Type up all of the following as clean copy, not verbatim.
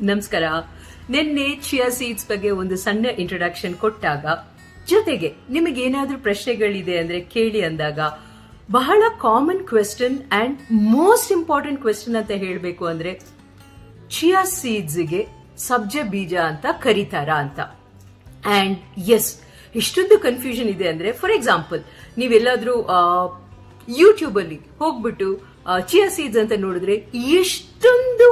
ನಮಸ್ಕಾರ. ನಿನ್ನೆ chia seeds ಬಗ್ಗೆ ಒಂದು ಸಣ್ಣ ಇಂಟ್ರೊಡಕ್ಷನ್ ಕೊಟ್ಟಾಗ, ಜೊತೆಗೆ ನಿಮಗೆ ಏನಾದ್ರೂ ಪ್ರಶ್ನೆಗಳಿದೆ ಅಂದ್ರೆ ಕೇಳಿ ಅಂದಾಗ, ಬಹಳ common question and most important question ಅಂತ ಹೇಳಬೇಕು ಅಂದ್ರೆ, ಚಿಯಾ ಸೀಡ್ಸ್ಗೆ ಸಬ್ಜೆ ಬೀಜ ಅಂತ ಕರೀತಾರಾ ಅಂತ. ಅಂಡ್ ಎಸ್, ಇಷ್ಟೊಂದು ಕನ್ಫ್ಯೂಷನ್ ಇದೆ ಅಂದ್ರೆ, ಫಾರ್ ಎಕ್ಸಾಂಪಲ್ ನೀವೆಲ್ಲಾದ್ರೂ ಯೂಟ್ಯೂಬ್ ಅಲ್ಲಿ ಹೋಗ್ಬಿಟ್ಟು ಚಿಯಾ ಸೀಡ್ಸ್ ಅಂತ ನೋಡಿದ್ರೆ ಎಷ್ಟೊಂದು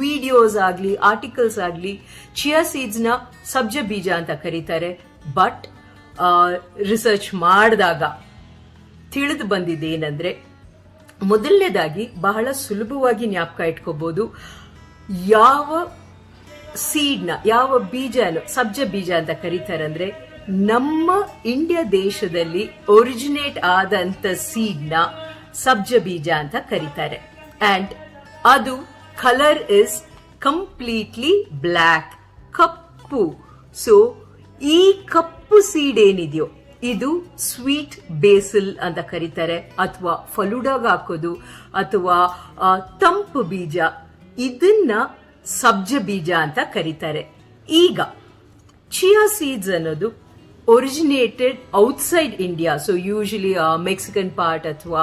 ವಿಡಿಯೋಸ್ ಆಗ್ಲಿ ಆರ್ಟಿಕಲ್ಸ್ ಆಗ್ಲಿ ಚಿಯಾ ಸೀಡ್ಸ್ ನ ಸಬ್ಜೆ ಬೀಜ ಅಂತ ಕರೀತಾರೆ. ಬಟ್ ರಿಸರ್ಚ್ ಮಾಡಿದಾಗ ತಿಳಿದು ಬಂದಿದೆ ಏನಂದ್ರೆ, ಮೊದಲನೇದಾಗಿ ಬಹಳ ಸುಲಭವಾಗಿ ಜ್ಞಾಪಕ ಇಟ್ಕೋಬಹುದು, ಯಾವ ಸೀಡ್ನ ಯಾವ ಬೀಜನ ಸಬ್ಜೆ ಬೀಜ ಅಂತ ಕರೀತಾರೆ ಅಂದ್ರೆ, ನಮ್ಮ ಇಂಡಿಯಾ ದೇಶದಲ್ಲಿ ಒರಿಜಿನೇಟ್ ಆದಂತ ಸೀಡ್ನ ಸಬ್ಜೆ ಬೀಜ ಅಂತ ಕರೀತಾರೆ. ಅಂಡ್ ಅದು colour is completely black, cup. So ಈ ಕಪ್ಪು ಸೀಡ್ ಏನಿದೆಯೋ ಇದು ಸ್ವೀಟ್ ಬೇಸಿಲ್ ಅಂತ ಕರೀತಾರೆ, ಅಥವಾ ಫಲೂಡಾಗ ಹಾಕೋದು, ಅಥವಾ ತಂಪು ಬೀಜ, ಇದನ್ನ ಸಬ್ಜೆ ಬೀಜ ಅಂತ ಕರೀತಾರೆ. ಈಗ ಚಿಯಾ ಸೀಡ್ಸ್ ಅನ್ನೋದು originated outside India. So usually Mexican part ಅಥವಾ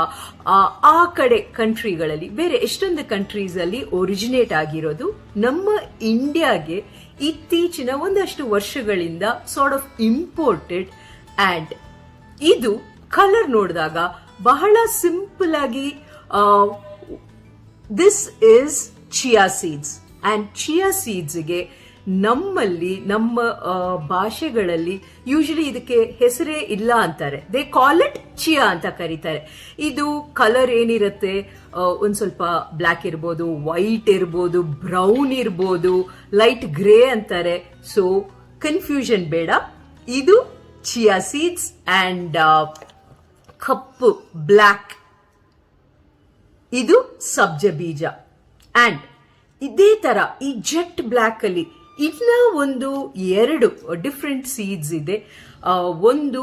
ಆ ಕಡೆ ಕಂಟ್ರಿಗಳಲ್ಲಿ, ಬೇರೆ ಎಷ್ಟೊಂದು ಕಂಟ್ರೀಸ್ ಅಲ್ಲಿ ಒರಿಜಿನೇಟ್ ಆಗಿರೋದು ನಮ್ಮ ಇಂಡಿಯಾಗೆ ಇತ್ತೀಚಿನ ಒಂದಷ್ಟು ವರ್ಷಗಳಿಂದ ಸಾರ್ಟ್ ಆಫ್ ಇಂಪೋರ್ಟೆಡ್. ಅಂಡ್ ಇದು ಕಲರ್ ನೋಡಿದಾಗ ಬಹಳ ಸಿಂಪಲ್ ಆಗಿ this is chia seeds. And chia ಸೀಡ್ಸ್ಗೆ ನಮ್ಮಲ್ಲಿ ನಮ್ಮ ಭಾಷೆಗಳಲ್ಲಿ ಯೂಶಲಿ ಇದಕ್ಕೆ ಹೆಸರೇ ಇಲ್ಲ ಅಂತಾರೆ. ದೇ ಕಾಲ್ ಇಟ್ ಚಿಯಾ ಅಂತ ಕರೀತಾರೆ. ಇದು ಕಲರ್ ಏನಿರುತ್ತೆ, ಒಂದ್ ಸ್ವಲ್ಪ ಬ್ಲ್ಯಾಕ್ ಇರ್ಬೋದು, ವೈಟ್ ಇರ್ಬೋದು, ಬ್ರೌನ್ ಇರ್ಬೋದು, ಲೈಟ್ ಗ್ರೇ ಅಂತಾರೆ. ಸೊ ಕನ್ಫ್ಯೂಷನ್ ಬೇಡ, ಇದು chia seeds. And cup black ಇದು ಸಬ್ಜೆ ಬೀಜ. ಅಂಡ್ ಇದೇ ತರ ಈ ಜೆಟ್ ಬ್ಲ್ಯಾಕ್ ಅಲ್ಲಿ ಇನ್ನ ಒಂದು ಎರಡು ಡಿಫ್ರೆಂಟ್ ಸೀಡ್ಸ್ ಇದೆ. ಒಂದು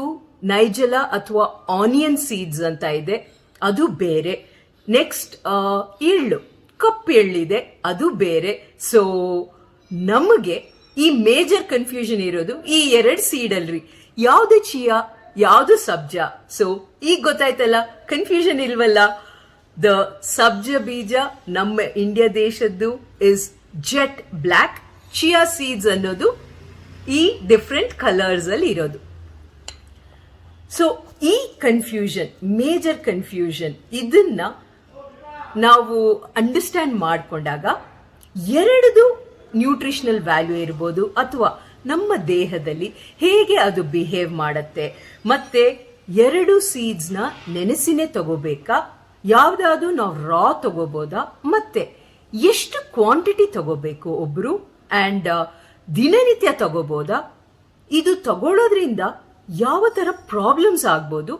ನೈಜಲ ಅಥವಾ ಆನಿಯನ್ ಸೀಡ್ಸ್ ಅಂತ ಇದೆ, ಅದು ಬೇರೆ. ನೆಕ್ಸ್ಟ್ ಎಳ್ಳು, ಕಪ್ಪು ಎಳ್ಳಿದೆ, ಅದು ಬೇರೆ. ಸೊ ನಮಗೆ ಈ ಮೇಜರ್ ಕನ್ಫ್ಯೂಷನ್ ಇರೋದು ಈ ಎರಡು ಸೀಡ್ ಅಲ್ರಿ, ಯಾವ್ದು ಚಿಯಾ ಯಾವ್ದು ಸಬ್ಜಾ. ಸೊ ಈಗ ಗೊತ್ತಾಯ್ತಲ್ಲ, ಕನ್ಫ್ಯೂಷನ್ ಇಲ್ವಲ್ಲ. ದ ಸಬ್ಜೆ ಬೀಜ ನಮ್ಮ ಇಂಡಿಯಾ ದೇಶದ್ದು is jet black, chia seeds ಅನ್ನೋದು ಈ ಡಿಫ್ರೆಂಟ್ ಕಲರ್ಸ್ ಅಲ್ಲಿ ಇರೋದು. ಸೊ ಈ ಕನ್ಫ್ಯೂಷನ್, ಮೇಜರ್ ಕನ್ಫ್ಯೂಷನ್, ಇದನ್ನ ನಾವು ಅಂಡರ್ಸ್ಟ್ಯಾಂಡ್ ಮಾಡಿಕೊಂಡಾಗ ಎರಡದು ನ್ಯೂಟ್ರಿಷನಲ್ ವ್ಯಾಲ್ಯೂ ಇರ್ಬೋದು, ಅಥವಾ ನಮ್ಮ ದೇಹದಲ್ಲಿ ಹೇಗೆ ಅದು ಬಿಹೇವ್ ಮಾಡುತ್ತೆ, ಮತ್ತೆ ಎರಡು ಸೀಡ್ಸ್ ನ ನೆನೆಸಿನೇ ತಗೋಬೇಕಾ, ಯಾವ್ದಾದ್ರು ನಾವು ರಾ ತಗೋಬೋದಾ, ಮತ್ತೆ ಎಷ್ಟು ಕ್ವಾಂಟಿಟಿ ತಗೋಬೇಕು ಒಬ್ರು, ಅಂಡ್ ದಿನನಿತ್ಯ ತಗೋಬೋದಾ, ಇದು ತಗೊಳ್ಳೋದ್ರಿಂದ ಯಾವ ತರ ಪ್ರಾಬ್ಲಮ್ಸ್ ಆಗ್ಬೋದು.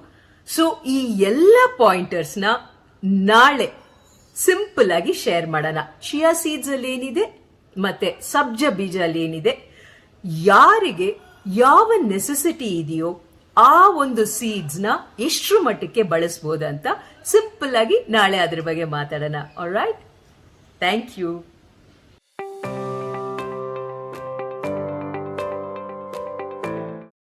ಸೊ ಈ ಎಲ್ಲ ಪಾಯಿಂಟರ್ಸ್ ನ ನಾಳೆ ಸಿಂಪಲ್ ಆಗಿ ಶೇರ್ ಮಾಡೋಣ. ಚಿಯಾ ಸೀಡ್ಸ್ ಅಲ್ಲಿ ಏನಿದೆ ಮತ್ತೆ ಸಬ್ಜೆ ಬೀಜ ಅಲ್ಲಿ ಏನಿದೆ, ಯಾರಿಗೆ ಯಾವ ನೆಸೆಸಿಟಿ ಇದೆಯೋ ಆ ಒಂದು ಸೀಡ್ಸ್ ನ ಎಷ್ಟರ ಮಟ್ಟಕ್ಕೆ ಬಳಸಬಹುದಂತ ಸಿಂಪಲ್ ಆಗಿ ನಾಳೆ ಅದ್ರ ಬಗ್ಗೆ ಮಾತಾಡೋಣ. Alright, thank you.